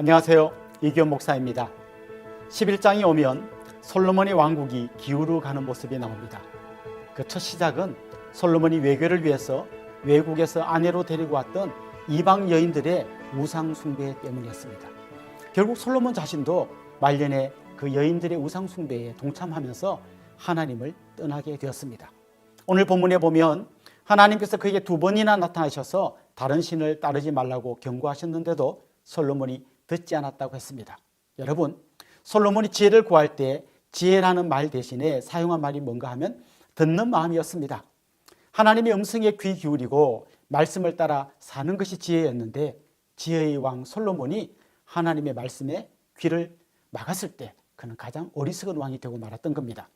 안녕하세요. 이규현 목사입니다. 11장이 오면 솔로몬의 왕국이 기울어 가는 모습이 나옵니다. 그 첫 시작은 솔로몬이 외교를 위해서 외국에서 아내로 데리고 왔던 이방 여인들의 우상 숭배 때문이었습니다. 결국 솔로몬 자신도 말년에 그 여인들의 우상 숭배에 동참하면서 하나님을 떠나게 되었습니다. 오늘 본문에 보면 하나님께서 그에게 2번이나 나타나셔서 다른 신을 따르지 말라고 경고하셨는데도 솔로몬이 듣지 않았다고 했습니다. 여러분, 솔로몬이 지혜를 구할 때 지혜라는 말 대신에 사용한 말이 뭔가 하면 듣는 마음이었습니다. 하나님의 음성에 귀 기울이고 말씀을 따라 사는 것이 지혜였는데, 지혜의 왕 솔로몬이 하나님의 말씀에 귀를 막았을 때 그는 가장 어리석은 왕이 되고 말았던 겁니다.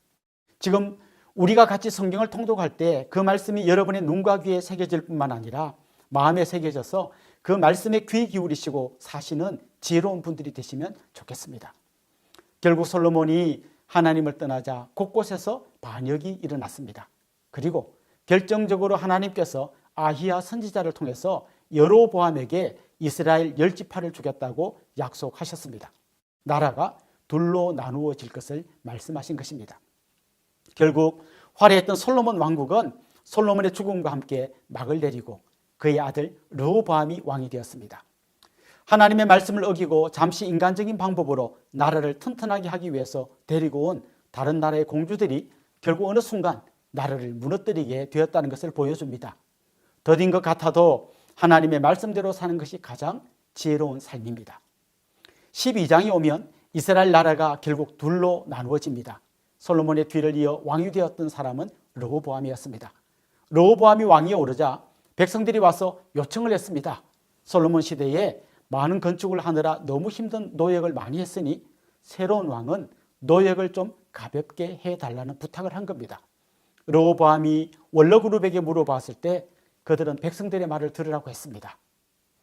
지금 우리가 같이 성경을 통독할 때 그 말씀이 여러분의 눈과 귀에 새겨질 뿐만 아니라 마음에 새겨져서 그 말씀에 귀 기울이시고 사시는 지혜로운 분들이 되시면 좋겠습니다. 결국 솔로몬이 하나님을 떠나자 곳곳에서 반역이 일어났습니다. 그리고 결정적으로 하나님께서 아히야 선지자를 통해서 여로보암에게 이스라엘 10지파를 주겠다고 약속하셨습니다. 나라가 둘로 나누어질 것을 말씀하신 것입니다. 결국 화려했던 솔로몬 왕국은 솔로몬의 죽음과 함께 막을 내리고 그의 아들 르호보암이 왕이 되었습니다. 하나님의 말씀을 어기고 잠시 인간적인 방법으로 나라를 튼튼하게 하기 위해서 데리고 온 다른 나라의 공주들이 결국 어느 순간 나라를 무너뜨리게 되었다는 것을 보여줍니다. 더딘 것 같아도 하나님의 말씀대로 사는 것이 가장 지혜로운 삶입니다. 12장이 오면 이스라엘 나라가 결국 둘로 나누어집니다. 솔로몬의 뒤를 이어 왕이 되었던 사람은 르호보암이었습니다. 르호보암이 왕위에 오르자 백성들이 와서 요청을 했습니다. 솔로몬 시대에 많은 건축을 하느라 너무 힘든 노역을 많이 했으니 새로운 왕은 노역을 좀 가볍게 해달라는 부탁을 한 겁니다. 르호보암이 원로그룹에게 물어봤을 때 그들은 백성들의 말을 들으라고 했습니다.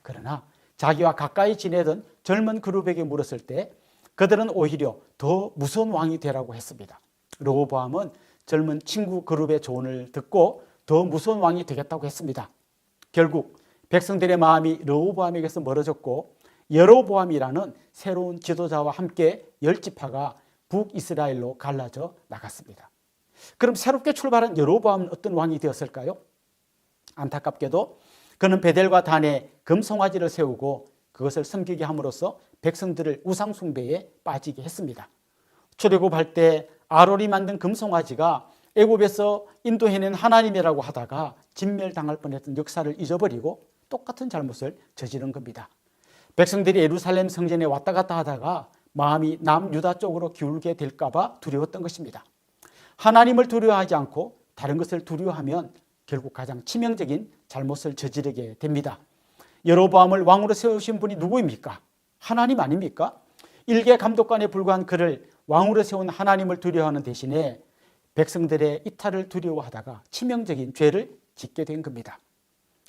그러나 자기와 가까이 지내던 젊은 그룹에게 물었을 때 그들은 오히려 더 무서운 왕이 되라고 했습니다. 르호보암은 젊은 친구 그룹의 조언을 듣고 더 무서운 왕이 되겠다고 했습니다. 결국 백성들의 마음이 르호보암에게서 멀어졌고 여로보암이라는 새로운 지도자와 함께 10지파가 북이스라엘로 갈라져 나갔습니다. 그럼 새롭게 출발한 여로보암은 어떤 왕이 되었을까요? 안타깝게도 그는 베델과 단에 금송아지를 세우고 그것을 섬기게 함으로써 백성들을 우상 숭배에 빠지게 했습니다. 출애굽할 때 아론이 만든 금송아지가 애굽에서 인도해낸 하나님이라고 하다가 진멸당할 뻔했던 역사를 잊어버리고 똑같은 잘못을 저지른 겁니다. 백성들이 예루살렘 성전에 왔다 갔다 하다가 마음이 남유다 쪽으로 기울게 될까 봐 두려웠던 것입니다. 하나님을 두려워하지 않고 다른 것을 두려워하면 결국 가장 치명적인 잘못을 저지르게 됩니다. 여로보암을 왕으로 세우신 분이 누구입니까? 하나님 아닙니까? 일개 감독관에 불과한 그를 왕으로 세운 하나님을 두려워하는 대신에 백성들의 이탈을 두려워하다가 치명적인 죄를 짓게 된 겁니다.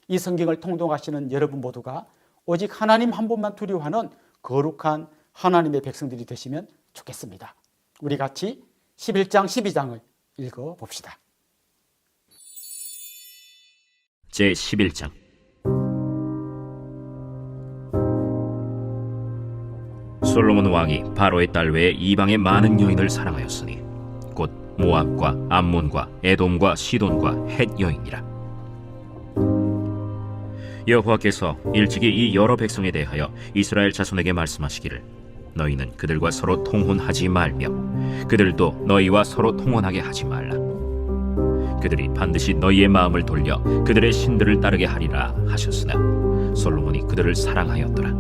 이 성경을 통독하시는 여러분 모두가 오직 하나님 한 분만 두려워하는 거룩한 하나님의 백성들이 되시면 좋겠습니다. 우리 같이 11장 12장을 읽어봅시다. 제11장 솔로몬 왕이 바로의 딸 외에 이방의 많은 여인을 사랑하였으니 곧 모압과 암몬과 에돔과 시돈과 헷 여인이라. 여호와께서 일찍이 이 여러 백성에 대하여 이스라엘 자손에게 말씀하시기를 너희는 그들과 서로 통혼하지 말며 그들도 너희와 서로 통혼하게 하지 말라. 그들이 반드시 너희의 마음을 돌려 그들의 신들을 따르게 하리라 하셨으나 솔로몬이 그들을 사랑하였더라.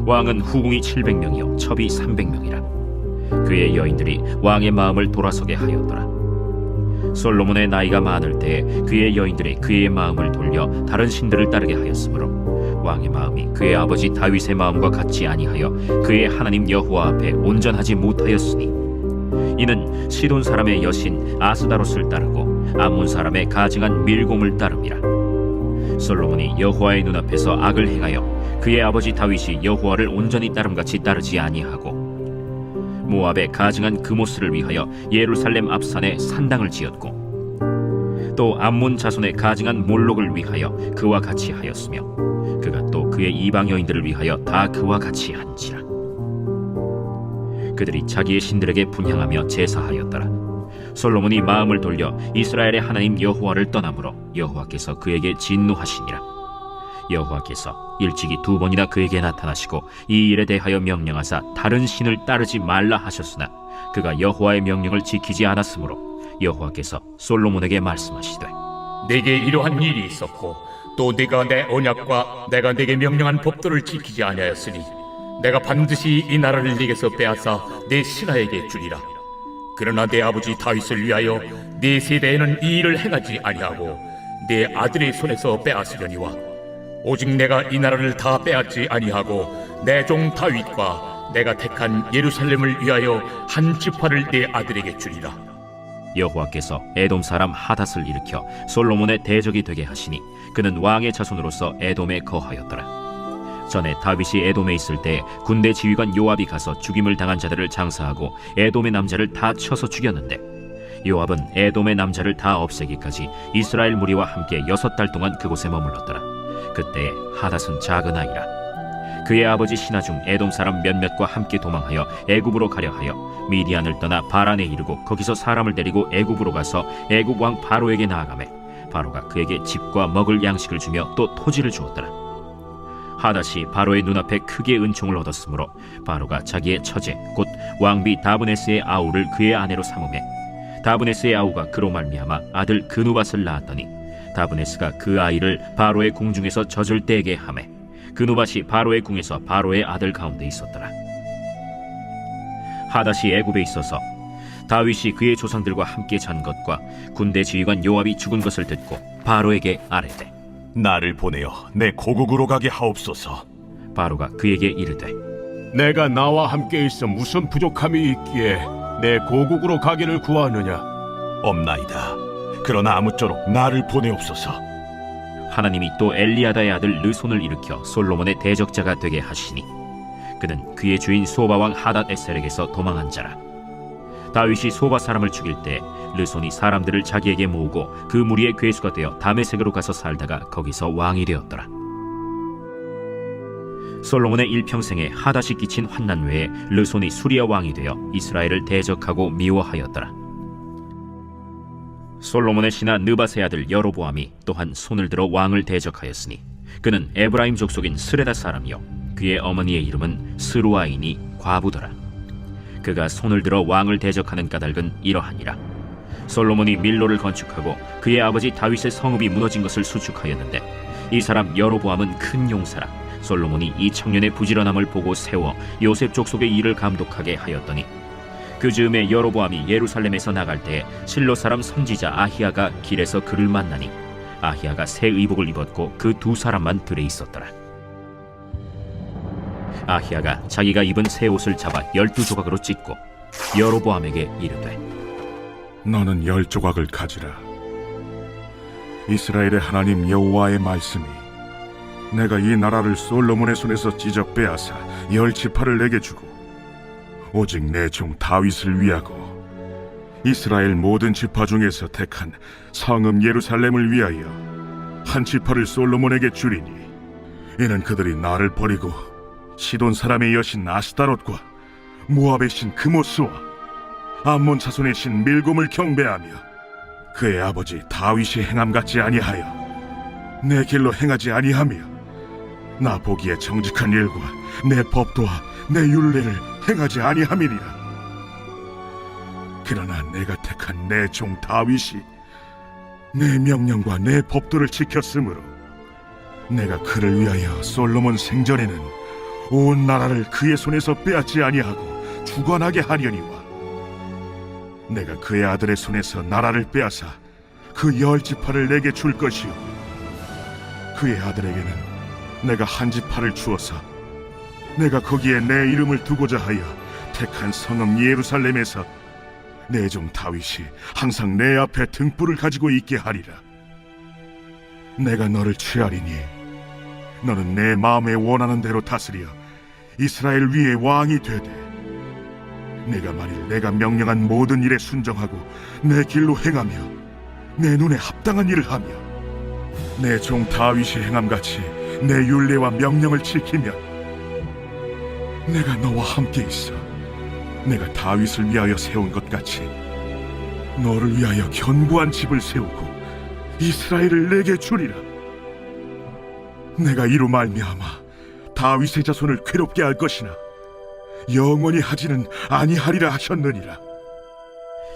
왕은 후궁이 700명이요 첩이 300명이라. 그의 여인들이 왕의 마음을 돌아서게 하였더라. 솔로몬의 나이가 많을 때 그의 여인들이 그의 마음을 돌려 다른 신들을 따르게 하였으므로 왕의 마음이 그의 아버지 다윗의 마음과 같지 아니하여 그의 하나님 여호와 앞에 온전하지 못하였으니 이는 시돈 사람의 여신 아스다롯을 따르고 암몬 사람의 가증한 밀곰을 따름이라. 솔로몬이 여호와의 눈앞에서 악을 행하여 그의 아버지 다윗이 여호와를 온전히 따름같이 따르지 아니하고 모압의 가증한 그모스를 위하여 예루살렘 앞산에 산당을 지었고 또 암몬 자손의 가증한 몰록을 위하여 그와 같이 하였으며 그가 또 그의 이방 여인들을 위하여 다 그와 같이 한지라. 그들이 자기의 신들에게 분향하며 제사하였더라. 솔로몬이 마음을 돌려 이스라엘의 하나님 여호와를 떠나므로 여호와께서 그에게 진노하시니라. 여호와께서 일찍이 2번이나 그에게 나타나시고 이 일에 대하여 명령하사 다른 신을 따르지 말라 하셨으나 그가 여호와의 명령을 지키지 않았으므로 여호와께서 솔로몬에게 말씀하시되 내게 이러한 일이 있었고 또 네가 내 언약과 내가 네게 명령한 법도를 지키지 아니하였으니 내가 반드시 이 나라를 네게서 빼앗아 내 신하에게 주리라. 그러나 내 아버지 다윗을 위하여 네 세대에는 이 일을 행하지 아니하고 내 아들의 손에서 빼앗으려니와 오직 내가 이 나라를 다 빼앗지 아니하고 내 종 다윗과 내가 택한 예루살렘을 위하여 한 지파를 내 아들에게 주리라. 여호와께서 에돔 사람 하닷을 일으켜 솔로몬의 대적이 되게 하시니 그는 왕의 자손으로서 에돔에 거하였더라. 전에 다윗이 에돔에 있을 때 군대 지휘관 요압이 가서 죽임을 당한 자들을 장사하고 에돔의 남자를 다 쳐서 죽였는데 요압은 에돔의 남자를 다 없애기까지 이스라엘 무리와 함께 6달 동안 그곳에 머물렀더라. 그때 하닷은 작은 아이라. 그의 아버지 신하 중 에돔 사람 몇몇과 함께 도망하여 애굽으로 가려 하여 미디안을 떠나 바란에 이르고 거기서 사람을 데리고 애굽으로 가서 애굽 왕 바로에게 나아가매 바로가 그에게 집과 먹을 양식을 주며 또 토지를 주었더라. 하닷이 바로의 눈앞에 크게 은총을 얻었으므로 바로가 자기의 처제 곧 왕비 다브네스의 아우를 그의 아내로 삼으매 다브네스의 아우가 그로 말미암아 아들 그누밧을 낳았더니 다브네스가 그 아이를 바로의 궁중에서 젖을 떼게 하매 그누밧이 바로의 궁에서 바로의 아들 가운데 있었더라. 하닷이 애굽에 있어서 다윗이 그의 조상들과 함께 잔 것과 군대 지휘관 요압이 죽은 것을 듣고 바로에게 아뢰되 나를 보내어 내 고국으로 가게 하옵소서. 바로가 그에게 이르되 내가 나와 함께 있어 무슨 부족함이 있기에 내 고국으로 가기를 구하느냐? 없나이다. 그러나 아무쪼록 나를 보내옵소서. 하나님이 또 엘리야다의 아들 르손을 일으켜 솔로몬의 대적자가 되게 하시니 그는 그의 주인 소바왕 하닷 에셀에게서 도망한 자라. 다윗이 소바 사람을 죽일 때 르손이 사람들을 자기에게 모으고 그 무리의 괴수가 되어 다메섹으로 가서 살다가 거기서 왕이 되었더라. 솔로몬의 일평생에 하닷이 끼친 환난 외에 르손이 수리아 왕이 되어 이스라엘을 대적하고 미워하였더라. 솔로몬의 신하 느밧의 아들 여로보암이 또한 손을 들어 왕을 대적하였으니 그는 에브라임 족속인 스레다 사람이요 그의 어머니의 이름은 스루아이니 과부더라. 그가 손을 들어 왕을 대적하는 까닭은 이러하니라. 솔로몬이 밀로를 건축하고 그의 아버지 다윗의 성읍이 무너진 것을 수축하였는데 이 사람 여로보암은 큰 용사라. 솔로몬이 이 청년의 부지런함을 보고 세워 요셉 족속의 일을 감독하게 하였더니 그 즈음에 여로보암이 예루살렘에서 나갈 때 실로 사람 선지자 아히야가 길에서 그를 만나니 아히야가 새 의복을 입었고 그 2사람만 들에 있었더라. 아히야가 자기가 입은 새 옷을 잡아 12조각으로 찢고 여로보암에게 이르되 너는 10조각을 가지라. 이스라엘의 하나님 여호와의 말씀이 내가 이 나라를 솔로몬의 손에서 찢어 빼앗아 10지파를 내게 주고 오직 내 종 다윗을 위하고 이스라엘 모든 지파 중에서 택한 성읍 예루살렘을 위하여 한 지파를 솔로몬에게 주리니 이는 그들이 나를 버리고 시돈 사람의 여신 아스타롯과 모압의 신 그모스와 암몬 자손의 신 밀곰을 경배하며 그의 아버지 다윗이 행함 같지 아니하여 내 길로 행하지 아니하며 나 보기에 정직한 일과 내 법도와 내 율례를 행하지 아니함이니라. 그러나 내가 택한 내 종 다윗이 내 명령과 내 법도를 지켰으므로 내가 그를 위하여 솔로몬 생전에는 온 나라를 그의 손에서 빼앗지 아니하고 주관하게 하려니와 내가 그의 아들의 손에서 나라를 빼앗아 그 10지파를 내게 줄 것이요 그의 아들에게는 내가 한 지파를 주어서 내가 거기에 내 이름을 두고자 하여 택한 성읍 예루살렘에서 내 종 다윗이 항상 내 앞에 등불을 가지고 있게 하리라. 내가 너를 취하리니 너는 내 마음에 원하는 대로 다스려 이스라엘 위에 왕이 되되 내가 만일 내가 명령한 모든 일에 순종하고 내 길로 행하며 내 눈에 합당한 일을 하며 내 종 다윗이 행함같이 내 율례와 명령을 지키면 내가 너와 함께 있어 내가 다윗을 위하여 세운 것 같이 너를 위하여 견고한 집을 세우고 이스라엘을 내게 주리라. 내가 이로 말미암아 다윗의 자손을 괴롭게 할 것이나 영원히 하지는 아니하리라 하셨느니라.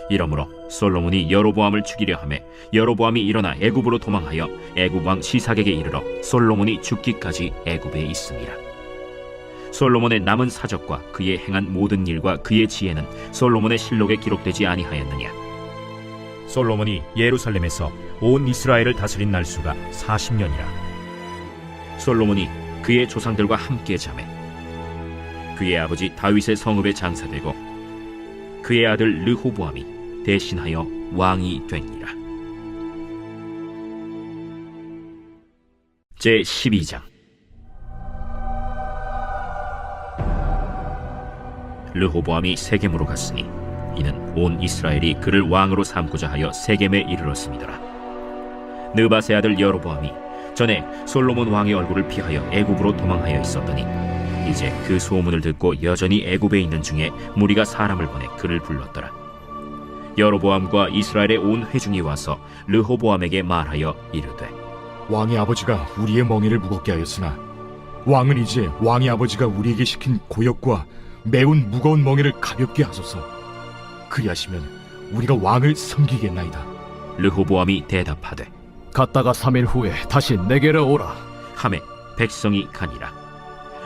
이러므로 솔로몬이 여로보암을 죽이려 하매 여로보암이 일어나 애굽으로 도망하여 애굽 왕 시삭에게 이르러 솔로몬이 죽기까지 애굽에 있음이라. 솔로몬의 남은 사적과 그의 행한 모든 일과 그의 지혜는 솔로몬의 실록에 기록되지 아니하였느냐. 솔로몬이 예루살렘에서 온 이스라엘을 다스린 날수가 40년이라. 솔로몬이 그의 조상들과 함께 자매 그의 아버지 다윗의 성읍에 장사되고 그의 아들 르호보암이 대신하여 왕이 되니라. 제12장. 르호보암이 세겜으로 갔으니 이는 온 이스라엘이 그를 왕으로 삼고자 하여 세겜에 이르렀음이더라. 느바세 아들 여로보암이 전에 솔로몬 왕의 얼굴을 피하여 애굽으로 도망하여 있었더니 이제 그 소문을 듣고 여전히 애굽에 있는 중에 무리가 사람을 보내 그를 불렀더라. 여로보암과 이스라엘의 온 회중이 와서 르호보암에게 말하여 이르되 왕의 아버지가 우리의 멍에를 무겁게 하였으나 왕은 이제 왕의 아버지가 우리에게 시킨 고역과 매운 무거운 멍에를 가볍게 하소서. 그리하시면 우리가 왕을 섬기겠나이다. 르호보암이 대답하되 갔다가 3일 후에 다시 내게로 오라. 하매 백성이 가니라.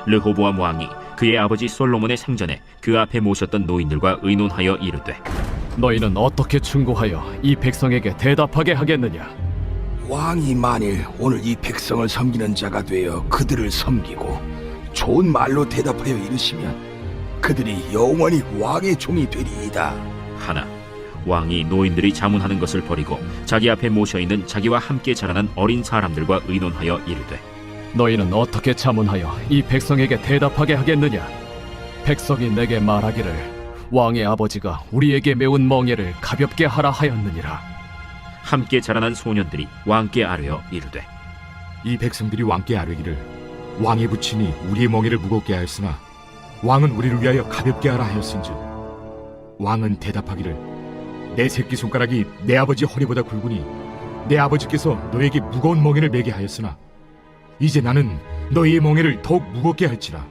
르호보암 왕이 그의 아버지 솔로몬의 생전에 그 앞에 모셨던 노인들과 의논하여 이르되 너희는 어떻게 충고하여 이 백성에게 대답하게 하겠느냐? 왕이 만일 오늘 이 백성을 섬기는 자가 되어 그들을 섬기고 좋은 말로 대답하여 이르시면 그들이 영원히 왕의 종이 되리이다. 하나 왕이 노인들이 자문하는 것을 버리고 자기 앞에 모셔있는 자기와 함께 자라난 어린 사람들과 의논하여 이르되 너희는 어떻게 자문하여 이 백성에게 대답하게 하겠느냐? 백성이 내게 말하기를 왕의 아버지가 우리에게 매운 멍에를 가볍게 하라 하였느니라. 함께 자라난 소년들이 왕께 아뢰어 이르되 이 백성들이 왕께 아뢰기를 왕의 부친이 우리의 멍에를 무겁게 하였으나 왕은 우리를 위하여 가볍게 하라 하였은즉 왕은 대답하기를 내 새끼손가락이 내 아버지 허리보다 굵으니 내 아버지께서 너에게 무거운 멍에를 매게 하였으나 이제 나는 너희의 멍에를 더욱 무겁게 할지라.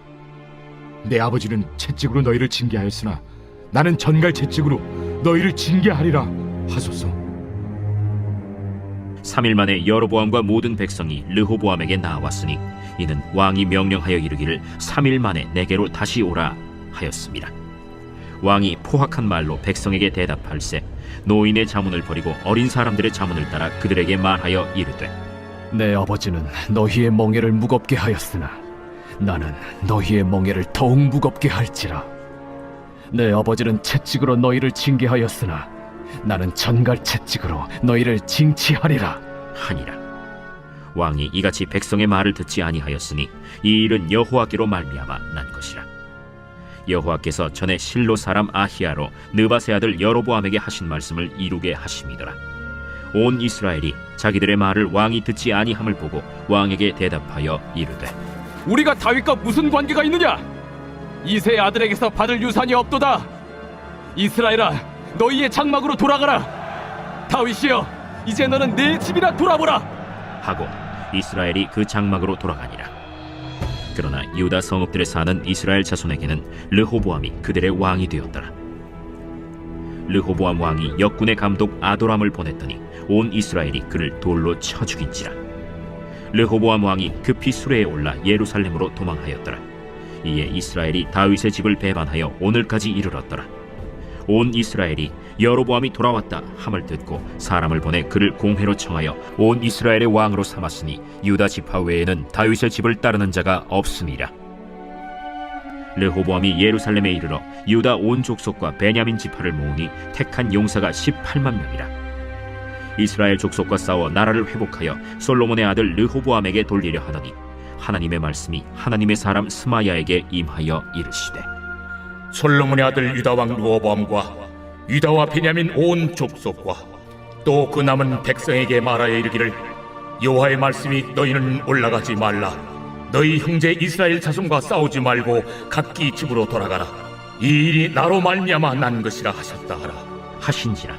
내 아버지는 채찍으로 너희를 징계하였으나 나는 전갈 채찍으로 너희를 징계하리라 하소서. 3일 만에 여로보암과 모든 백성이 르호보암에게 나왔으니 이는 왕이 명령하여 이르기를 3일 만에 내게로 다시 오라 하였습니다. 왕이 포악한 말로 백성에게 대답할세 노인의 자문을 버리고 어린 사람들의 자문을 따라 그들에게 말하여 이르되 내 아버지는 너희의 멍에를 무겁게 하였으나 나는 너희의 멍에를 더욱 무겁게 할지라. 내 아버지는 채찍으로 너희를 징계하였으나 나는 전갈 채찍으로 너희를 징치하리라 하니라. 왕이 이같이 백성의 말을 듣지 아니하였으니 이 일은 여호와께로 말미암아 난 것이라. 여호와께서 전에 실로 사람 아히야로 느바세 아들 여로보암에게 하신 말씀을 이루게 하심이더라. 온 이스라엘이 자기들의 말을 왕이 듣지 아니함을 보고 왕에게 대답하여 이르되 우리가 다윗과 무슨 관계가 있느냐? 이새의 아들에게서 받을 유산이 없도다. 이스라엘아, 너희의 장막으로 돌아가라. 다윗이여, 이제 너는 내 집이나 돌아보라 하고 이스라엘이 그 장막으로 돌아가니라. 그러나 유다 성읍들에 사는 이스라엘 자손에게는 르호보암이 그들의 왕이 되었더라. 르호보암 왕이 역군의 감독 아도람을 보냈더니 온 이스라엘이 그를 돌로 쳐 죽인지라. 르호보암 왕이 급히 수레에 올라 예루살렘으로 도망하였더라. 이에 이스라엘이 다윗의 집을 배반하여 오늘까지 이르렀더라. 온 이스라엘이 여로보암이 돌아왔다 함을 듣고 사람을 보내 그를 공회로 청하여 온 이스라엘의 왕으로 삼았으니 유다 지파 외에는 다윗의 집을 따르는 자가 없음이라. 르호보암이 예루살렘에 이르러 유다 온 족속과 베냐민 지파를 모으니 택한 용사가 18만 명이라. 이스라엘 족속과 싸워 나라를 회복하여 솔로몬의 아들 르호보암에게 돌리려 하더니 하나님의 말씀이 하나님의 사람 스마야에게 임하여 이르시되 솔로몬의 아들 유다 왕 르호보암과 유다와 베냐민 온 족속과 또 그 남은 백성에게 말하여 이르기를 여호와의 말씀이 너희는 올라가지 말라. 너희 형제 이스라엘 자손과 싸우지 말고 각기 집으로 돌아가라. 이 일이 나로 말미암아 난 것이라 하셨다 하라. 하신지라.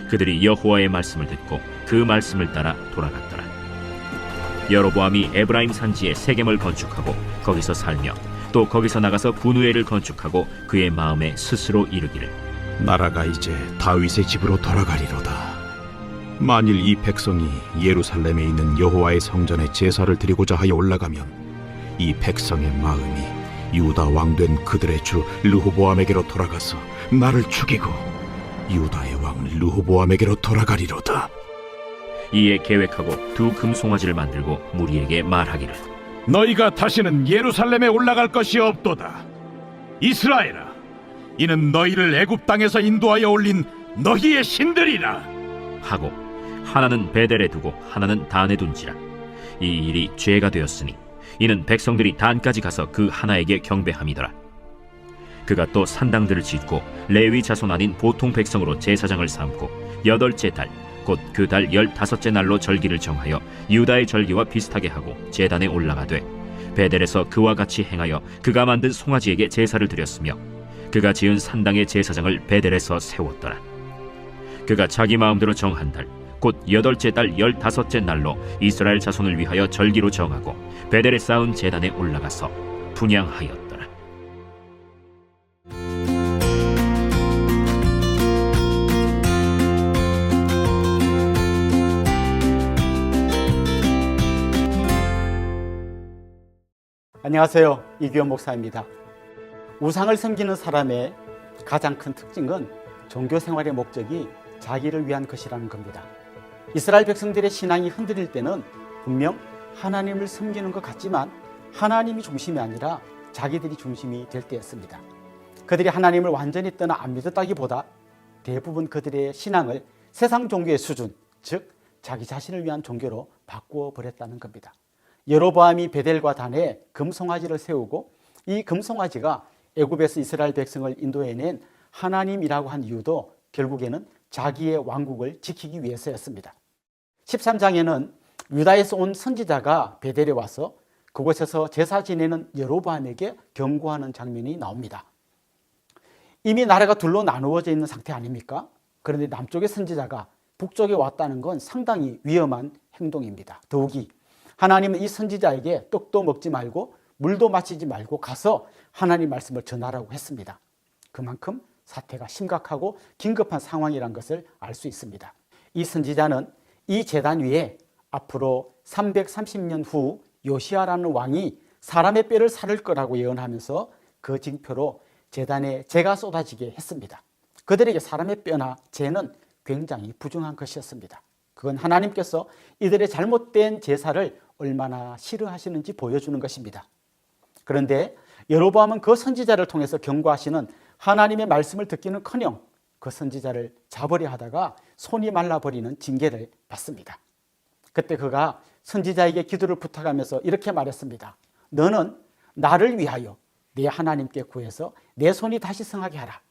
그들이 여호와의 말씀을 듣고 그 말씀을 따라 돌아갔더라. 여로보암이 에브라임 산지에 세겜을 건축하고 거기서 살며 또 거기서 나가서 분우엘을 건축하고 그의 마음에 스스로 이르기를 나라가 이제 다윗의 집으로 돌아가리로다. 만일 이 백성이 예루살렘에 있는 여호와의 성전에 제사를 드리고자 하여 올라가면 이 백성의 마음이 유다 왕된 그들의 주 르호보암에게로 돌아가서 나를 죽이고 유다의 왕 르호보암에게로 돌아가리로다. 이에 계획하고 두 금송아지를 만들고 무리에게 말하기를 너희가 다시는 예루살렘에 올라갈 것이 없도다. 이스라엘아, 이는 너희를 애굽 땅에서 인도하여 올린 너희의 신들이라. 하고 하나는 베델에 두고 하나는 단에 둔지라. 이 일이 죄가 되었으니 이는 백성들이 단까지 가서 그 하나에게 경배함이더라. 그가 또 산당들을 짓고 레위 자손 아닌 보통 백성으로 제사장을 삼고 8째 달 곧 그 달 15째 날로 절기를 정하여 유다의 절기와 비슷하게 하고 제단에 올라가되 베델에서 그와 같이 행하여 그가 만든 송아지에게 제사를 드렸으며 그가 지은 산당의 제사장을 베델에서 세웠더라. 그가 자기 마음대로 정한 달 곧 8째 달 15째 날로 이스라엘 자손을 위하여 절기로 정하고 베델에 쌓은 제단에 올라가서 분향하였더라. 안녕하세요. 이규현 목사입니다. 우상을 섬기는 사람의 가장 큰 특징은 종교 생활의 목적이 자기를 위한 것이라는 겁니다. 이스라엘 백성들의 신앙이 흔들릴 때는 분명 하나님을 섬기는 것 같지만 하나님이 중심이 아니라 자기들이 중심이 될 때였습니다. 그들이 하나님을 완전히 떠나 안 믿었다기보다 대부분 그들의 신앙을 세상 종교의 수준, 즉 자기 자신을 위한 종교로 바꾸어 버렸다는 겁니다. 여로보암이 베델과 단에 금송아지를 세우고 이 금송아지가 애굽에서 이스라엘 백성을 인도해낸 하나님이라고 한 이유도 결국에는 자기의 왕국을 지키기 위해서였습니다. 13장에는 유다에서 온 선지자가 베델에 와서 그곳에서 제사 지내는 여로보암에게 경고하는 장면이 나옵니다. 이미 나라가 둘로 나누어져 있는 상태 아닙니까? 그런데 남쪽의 선지자가 북쪽에 왔다는 건 상당히 위험한 행동입니다. 더욱이 하나님은 이 선지자에게 떡도 먹지 말고 물도 마시지 말고 가서 하나님 말씀을 전하라고 했습니다. 그만큼 사태가 심각하고 긴급한 상황이란 것을 알 수 있습니다. 이 선지자는 이 제단 위에 앞으로 330년 후 요시아라는 왕이 사람의 뼈를 사를 거라고 예언하면서 그 징표로 제단에 재가 쏟아지게 했습니다. 그들에게 사람의 뼈나 재는 굉장히 부정한 것이었습니다. 그건 하나님께서 이들의 잘못된 제사를 얼마나 싫어하시는지 보여주는 것입니다. 그런데 여로보암은 그 선지자를 통해서 경고하시는 하나님의 말씀을 듣기는커녕 그 선지자를 잡으려 하다가 손이 말라버리는 징계를 받습니다. 그때 그가 선지자에게 기도를 부탁하면서 이렇게 말했습니다. 너는 나를 위하여 내 하나님께 구해서 내 손이 다시 성하게 하라.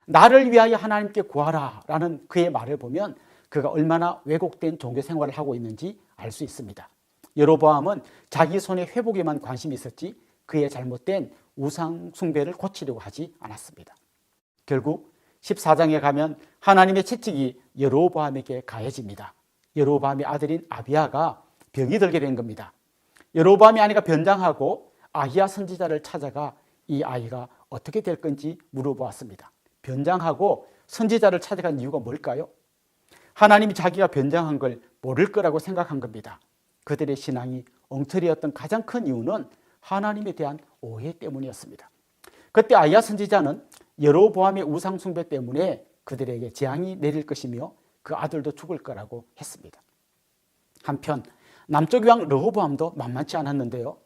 나를 위하여 하나님께 구하라 라는 그의 말을 보면 그가 얼마나 왜곡된 종교 생활을 하고 있는지 알 수 있습니다. 여로보암은 자기 손의 회복에만 관심이 있었지 그의 잘못된 우상 숭배를 고치려고 하지 않았습니다. 결국 14장에 가면 하나님의 채찍이 여로보암에게 가해집니다. 여로보암의 아들인 아비야가 병이 들게 된 겁니다. 여로보암의 아내가 변장하고 아히야 선지자를 찾아가 이 아이가 어떻게 될 건지 물어보았습니다. 변장하고 선지자를 찾아간 이유가 뭘까요? 하나님이 자기가 변장한 걸 모를 거라고 생각한 겁니다. 그들의 신앙이 엉터리였던 가장 큰 이유는 하나님에 대한 오해 때문이었습니다. 그때 아히야 선지자는 여로보암의 우상 숭배 때문에 그들에게 재앙이 내릴 것이며 그 아들도 죽을 거라고 했습니다. 한편 남쪽 왕 르호보암도 만만치 않았는데요.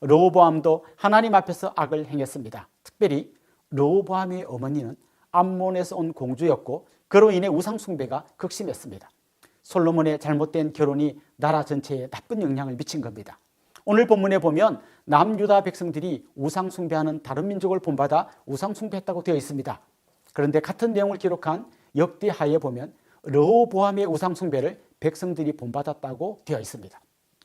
르호보암도 하나님 앞에서 악을 행했습니다. 특별히 르호보암의 어머니는 암몬에서 온 공주였고 그로 인해 우상 숭배가 극심했습니다. 솔로몬의 잘못된 결혼이 나라 전체에 나쁜 영향을 미친 겁니다. 오늘 본문에 보면 남유다 백성들이 우상 숭배하는 다른 민족을 본받아 우상 숭배했다고 되어 있습니다. 그런데 같은 내용을 기록한 역대하에 보면 르호보암의 우상 숭배를 백성들이 본받았다고 되어 있습니다.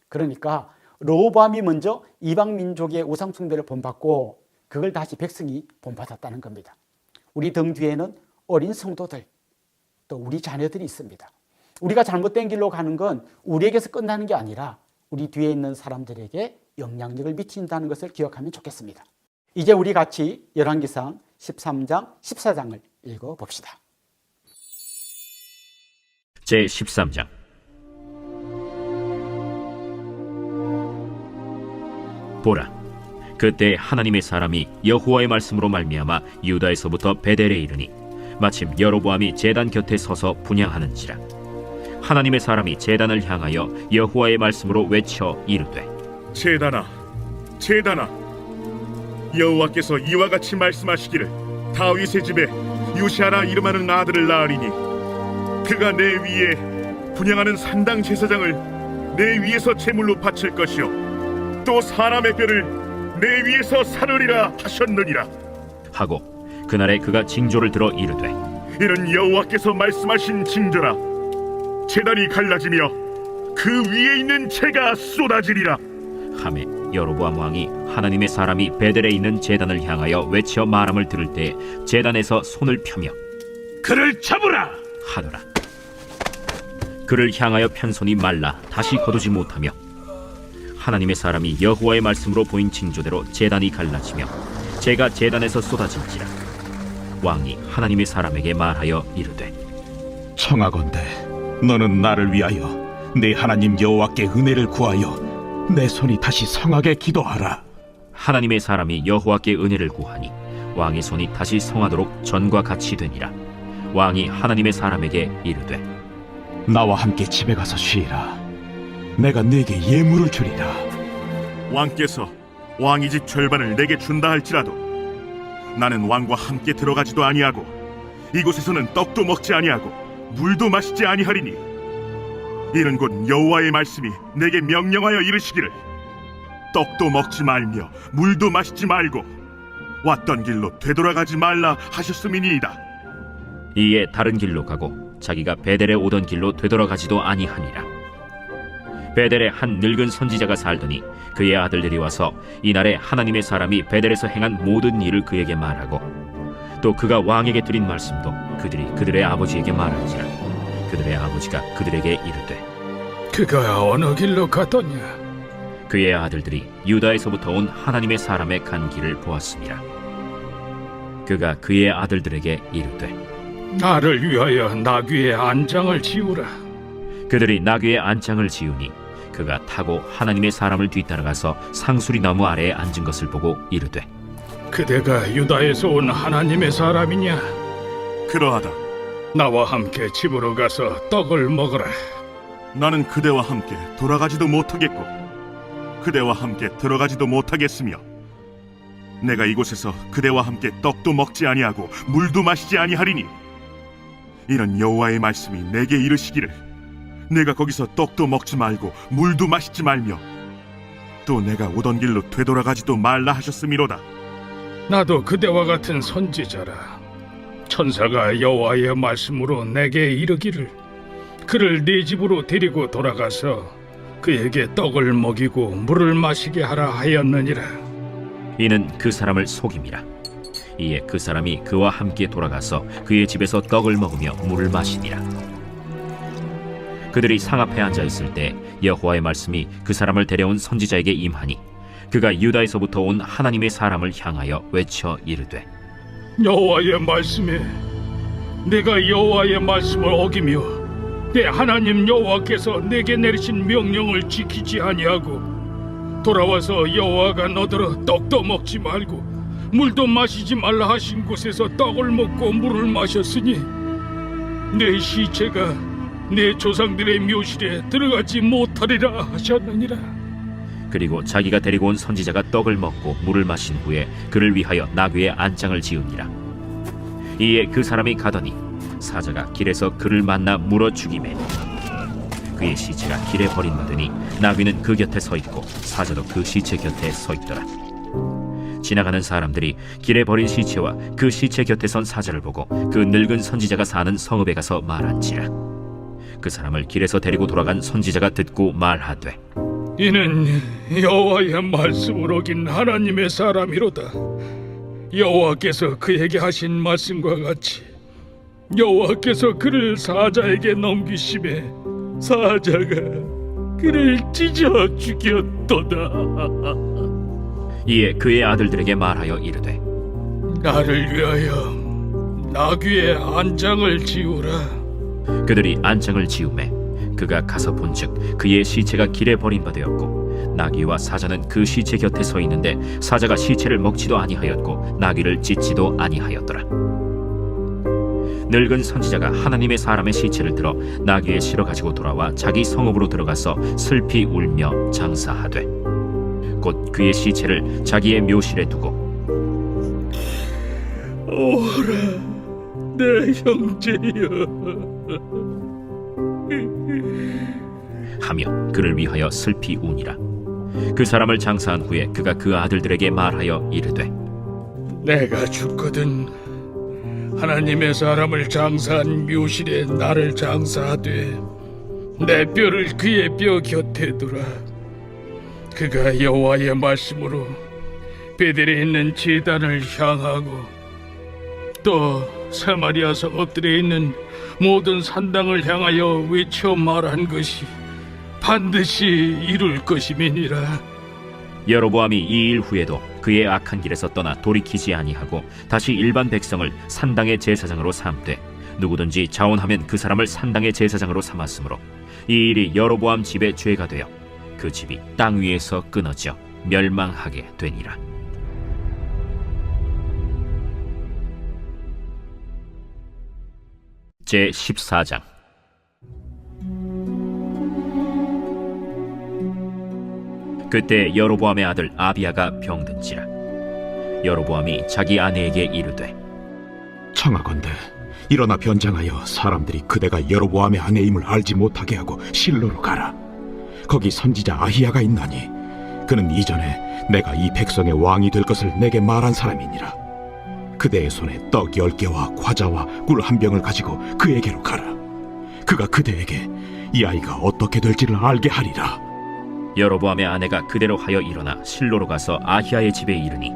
그러니까 르호보암이 먼저 이방 민족의 우상 숭배를 본받고 그걸 다시 백성이 본받았다는 겁니다. 우리 등 뒤에는 어린 성도들, 또 우리 자녀들이 있습니다. 우리가 잘못된 길로 가는 건 우리에게서 끝나는 게 아니라 우리 뒤에 있는 사람들에게 영향력을 미친다는 것을 기억하면 좋겠습니다. 이제 우리 같이 열왕기상 13장, 14장을 읽어봅시다. 제13장. 보라, 그때 하나님의 사람이 여호와의 말씀으로 말미암아 유다에서부터 베델에 이르니 마침 여로보암이 제단 곁에 서서 분향하는지라. 하나님의 사람이 제단을 향하여 여호와의 말씀으로 외쳐 이르되, 제단아, 제단아, 여호와께서 이와 같이 말씀하시기를 다윗의 집에 요시아라 이름하는 아들을 낳으리니 그가 내 위에 분향하는 산당 제사장을 내 위에서 제물로 바칠 것이요 또 사람의 뼈를 내 위에서 사르리라 하셨느니라 하고 그날에 그가 징조를 들어 이르되, 이는 여호와께서 말씀하신 징조라. 제단이 갈라지며 그 위에 있는 재가 쏟아지리라. 하매 여로보암 왕이 하나님의 사람이 베델에 있는 제단을 향하여 외쳐 말함을 들을 때 제단에서 손을 펴며 그를 잡으라 하더라. 그를 향하여 편 손이 말라 다시 거두지 못하며 하나님의 사람이 여호와의 말씀으로 보인 징조대로 제단이 갈라지며 재가 제단에서 쏟아진지라. 왕이 하나님의 사람에게 말하여 이르되, 청하건대 너는 나를 위하여 내 하나님 여호와께 은혜를 구하여 내 손이 다시 성하게 기도하라. 하나님의 사람이 여호와께 은혜를 구하니 왕의 손이 다시 성하도록 전과 같이 되니라. 왕이 하나님의 사람에게 이르되, 나와 함께 집에 가서 쉬라. 내가 네게 예물을 주리라. 왕께서 왕의 집 절반을 내게 준다 할지라도 나는 왕과 함께 들어가지도 아니하고 이곳에서는 떡도 먹지 아니하고 물도 마시지 아니하리니 이는 곧 여호와의 말씀이 내게 명령하여 이르시기를 떡도 먹지 말며 물도 마시지 말고 왔던 길로 되돌아가지 말라 하셨음이니이다. 이에 다른 길로 가고 자기가 베델에 오던 길로 되돌아가지도 아니하니라. 베델에 한 늙은 선지자가 살더니 그의 아들들이 와서 이날에 하나님의 사람이 베델에서 행한 모든 일을 그에게 말하고 또 그가 왕에게 드린 말씀도 그들이 그들의 아버지에게 말한지라. 그들의 아버지가 그들에게 이르되, 그가 어느 길로 가더냐? 그의 아들들이 유다에서부터 온 하나님의 사람의 간 길을 보았습니다. 그가 그의 아들들에게 이르되, 나를 위하여 나귀의 안장을 지우라. 그들이 나귀의 안장을 지으니 그가 타고 하나님의 사람을 뒤따라가서 상수리 나무 아래에 앉은 것을 보고 이르되, 그대가 유다에서 온 하나님의 사람이냐? 그러하다. 나와 함께 집으로 가서 떡을 먹으라. 나는 그대와 함께 돌아가지도 못하겠고 그대와 함께 들어가지도 못하겠으며 내가 이곳에서 그대와 함께 떡도 먹지 아니하고 물도 마시지 아니하리니 이는 여호와의 말씀이 내게 이르시기를 내가 거기서 떡도 먹지 말고 물도 마시지 말며 또 내가 오던 길로 되돌아가지도 말라 하셨음이로다. 나도 그대와 같은 선지자라. 천사가 여호와의 말씀으로 내게 이르기를 그를 네 집으로 데리고 돌아가서 그에게 떡을 먹이고 물을 마시게 하라 하였느니라. 이는 그 사람을 속임이라. 이에 그 사람이 그와 함께 돌아가서 그의 집에서 떡을 먹으며 물을 마시니라. 그들이 상 앞에 앉아 있을 때 여호와의 말씀이 그 사람을 데려온 선지자에게 임하니 그가 유다에서부터 온 하나님의 사람을 향하여 외쳐 이르되, 여호와의 말씀에 내가 여호와의 말씀을 어기며 내 하나님 여호와께서 내게 내리신 명령을 지키지 아니하고 돌아와서 여호와가 너더러 떡도 먹지 말고 물도 마시지 말라 하신 곳에서 떡을 먹고 물을 마셨으니 내 시체가 내 조상들의 묘실에 들어가지 못하리라 하셨느니라. 그리고 자기가 데리고 온 선지자가 떡을 먹고 물을 마신 후에 그를 위하여 나귀의 안장을 지으니라. 이에 그 사람이 가더니 사자가 길에서 그를 만나 물어 죽이매 그의 시체가 길에 버림받으니 나귀는 그 곁에 서 있고 사자도 그 시체 곁에 서 있더라. 지나가는 사람들이 길에 버린 시체와 그 시체 곁에 선 사자를 보고 그 늙은 선지자가 사는 성읍에 가서 말한지라. 그 사람을 길에서 데리고 돌아간 선지자가 듣고 말하되, 이는 여호와의 말씀을 어긴 하나님의 사람이로다. 여호와께서 그에게 하신 말씀과 같이 여호와께서 그를 사자에게 넘기심에 사자가 그를 찢어 죽였도다. 이에 그의 아들들에게 말하여 이르되, 나를 위하여 나귀의 안장을 지우라. 그들이 안장을 지우매 그가 가서 본즉 그의 시체가 길에 버림받았고 나귀와 사자는 그 시체 곁에 서 있는데 사자가 시체를 먹지도 아니하였고 나귀를 찢지도 아니하였더라. 늙은 선지자가 하나님의 사람의 시체를 들어 나귀에 실어 가지고 돌아와 자기 성읍으로 들어가서 슬피 울며 장사하되 곧 그의 시체를 자기의 묘실에 두고 오라 내 형제여 하며 그를 위하여 슬피 우니라. 그 사람을 장사한 후에 그가 그 아들들에게 말하여 이르되, 내가 죽거든 하나님의 사람을 장사한 묘실에 나를 장사하되 내 뼈를 그의 뼈 곁에 두라. 그가 여호와의 말씀으로 베델에 있는 제단을 향하고 또 사마리아 성읍들에 있는 모든 산당을 향하여 외쳐 말한 것이 반드시 이룰 것임이니라. 여로보암이 이 일 후에도 그의 악한 길에서 떠나 돌이키지 아니하고 다시 일반 백성을 산당의 제사장으로 삼되 누구든지 자원하면 그 사람을 산당의 제사장으로 삼았으므로 이 일이 여로보암 집의 죄가 되어 그 집이 땅 위에서 끊어져 멸망하게 되니라. 제 14장. 그때 여로보암의 아들 아비야가 병든지라. 여로보암이 자기 아내에게 이르되, 청하건대 일어나 변장하여 사람들이 그대가 여로보암의 아내임을 알지 못하게 하고 실로로 가라. 거기 선지자 아히야가 있나니 그는 이전에 내가 이 백성의 왕이 될 것을 내게 말한 사람이니라. 그대의 손에 떡 10개와 과자와 꿀 1병을 가지고 그에게로 가라. 그가 그대에게 이 아이가 어떻게 될지를 알게 하리라. 여로보암의 아내가 그대로 하여 일어나 실로로 가서 아히야의 집에 이르니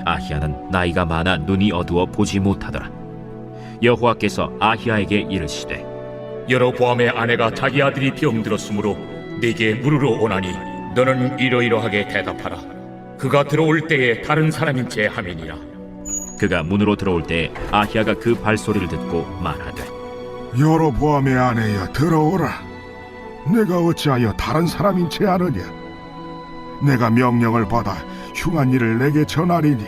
아히야는 나이가 많아 눈이 어두워 보지 못하더라. 여호와께서 아히야에게 이르시되, 여로보암의 아내가 자기 아들이 병들었으므로 네게 물으러 오나니 너는 이러이러하게 대답하라. 그가 들어올 때에 다른 사람인 체 함이니라. 그가 문으로 들어올 때에 아히야가 그 발소리를 듣고 말하되, 여로보암의 아내여 들어오라. 내가 어찌하여 다른 사람인 채 아느냐? 내가 명령을 받아 흉한 일을 내게 전하리니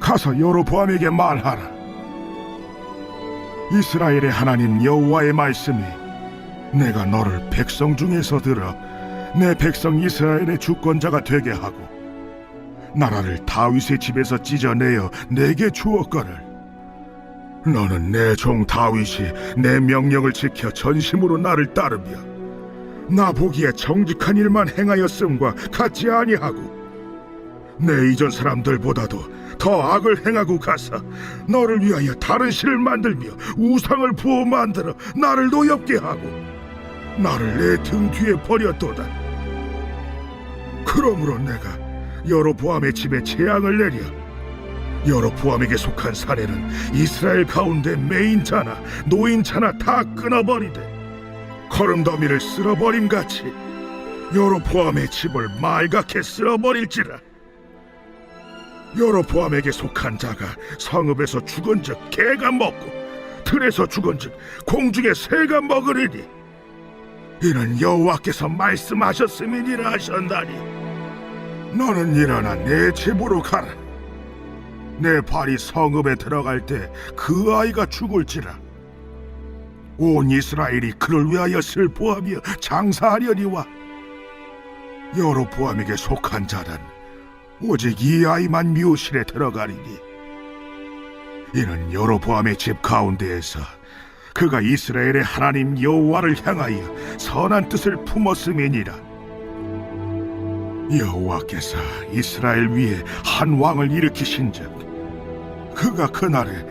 가서 여로보암에게 말하라. 이스라엘의 하나님 여호와의 말씀이 내가 너를 백성 중에서 들어 내 백성 이스라엘의 주권자가 되게 하고 나라를 다윗의 집에서 찢어내어 내게 주었거늘 너는 내 종 다윗이 내 명령을 지켜 전심으로 나를 따르며 나 보기에 정직한 일만 행하였음과 같지 아니하고 내 이전 사람들보다도 더 악을 행하고 가서 너를 위하여 다른 신을 만들며 우상을 부어 만들어 나를 노엽게 하고 나를 내 등 뒤에 버렸도다. 그러므로 내가 여로보암의 집에 재앙을 내려 여로보암에게 속한 사내는 이스라엘 가운데 매인자나 노인자나 다 끊어버리되 거름더미를 쓸어버림같이 여로보암의 집을 말갛게 쓸어버릴지라. 여로보암에게 속한 자가 성읍에서 죽은즉 개가 먹고 들에서 죽은즉 공중의 새가 먹으리니 이는 여호와께서 말씀하셨음이니라 하셨나니 너는 일어나 내 집으로 가라. 내 발이 성읍에 들어갈 때 그 아이가 죽을지라. 온 이스라엘이 그를 위하여 슬퍼하며 장사하려니와 여로보암에게 속한 자는 오직 이 아이만 묘실에 들어가리니 이는 여로보암의 집 가운데에서 그가 이스라엘의 하나님 여호와를 향하여 선한 뜻을 품었음이니라. 여호와께서 이스라엘 위에 한 왕을 일으키신즉 그가 그날에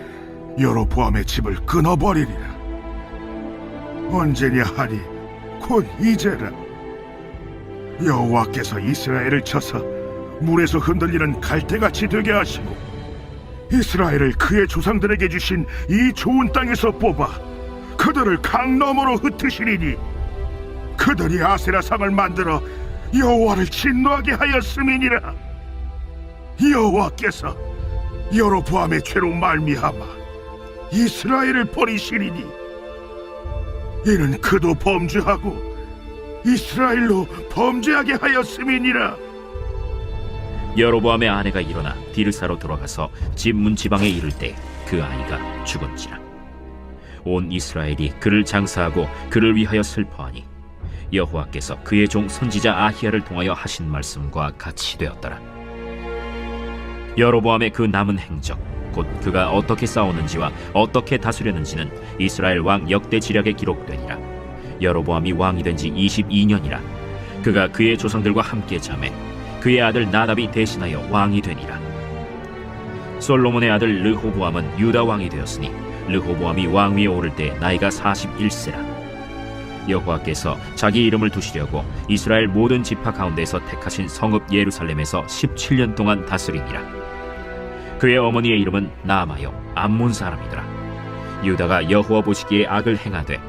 여로보암의 집을 끊어버리리라. 언제냐 하니 곧 이제라. 여호와께서 이스라엘을 쳐서 물에서 흔들리는 갈대같이 되게 하시고 이스라엘을 그의 조상들에게 주신 이 좋은 땅에서 뽑아 그들을 강 너머로 흩으시리니 그들이 아세라상을 만들어 여호와를 진노하게 하였음이니라. 여호와께서 여로보암의 죄로 말미암아 이스라엘을 버리시리니 이는 그도 범죄하고 이스라엘로 범죄하게 하였음이니라. 여로보암의 아내가 일어나 디르사로 들어가서 집 문지방에 이를 때 그 아이가 죽은지라. 온 이스라엘이 그를 장사하고 그를 위하여 슬퍼하니 여호와께서 그의 종 선지자 아히야를 통하여 하신 말씀과 같이 되었더라. 여로보암의 그 남은 행적 곧 그가 어떻게 싸우는지와 어떻게 다스렸는지는 이스라엘 왕 역대 지략에 기록되니라. 여로보암이 왕이 된 지 22년이라. 그가 그의 조상들과 함께 잠에 그의 아들 나답이 대신하여 왕이 되니라. 솔로몬의 아들 르호보암은 유다 왕이 되었으니 르호보암이 왕위에 오를 때 나이가 41세라. 여호와께서 자기 이름을 두시려고 이스라엘 모든 지파 가운데서 택하신 성읍 예루살렘에서 17년 동안 다스리니라. 그의 어머니의 이름은 나아마요 암몬 사람이더라. 유다가 여호와 보시기에 악을 행하되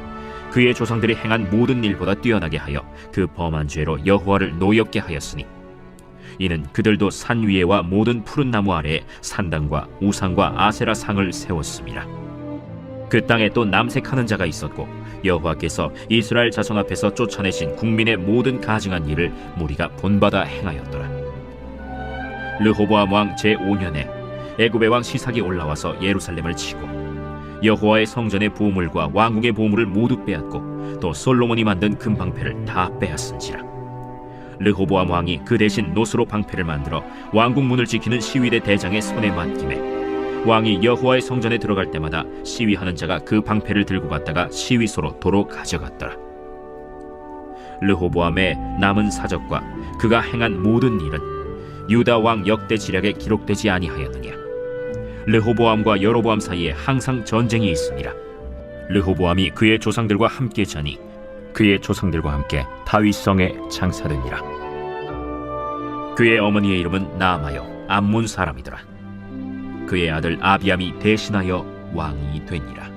그의 조상들이 행한 모든 일보다 뛰어나게 하여 그 범한 죄로 여호와를 노엽게 하였으니 이는 그들도 산 위에와 모든 푸른 나무 아래에 산당과 우상과 아세라 상을 세웠습니다. 그 땅에 또 남색하는 자가 있었고 여호와께서 이스라엘 자손 앞에서 쫓아내신 국민의 모든 가증한 일을 무리가 본받아 행하였더라. 르호보암 왕 제5년에 애굽의 왕 시삭이 올라와서 예루살렘을 치고 여호와의 성전의 보물과 왕궁의 보물을 모두 빼앗고 또 솔로몬이 만든 금방패를 다 빼앗은지라. 르호보암 왕이 그 대신 노스로 방패를 만들어 왕궁 문을 지키는 시위대 대장의 손에 맡김에 왕이 여호와의 성전에 들어갈 때마다 시위하는 자가 그 방패를 들고 갔다가 시위소로 도로 가져갔더라. 르호보암의 남은 사적과 그가 행한 모든 일은 유다 왕 역대 지략에 기록되지 아니하였느냐. 르호보암과 여로보암 사이에 항상 전쟁이 있으니라. 르호보암이 그의 조상들과 함께 자니 그의 조상들과 함께 다윗성에 장사되니라. 그의 어머니의 이름은 나아마요 암몬 사람이더라. 그의 아들 아비암이 대신하여 왕이 되니라.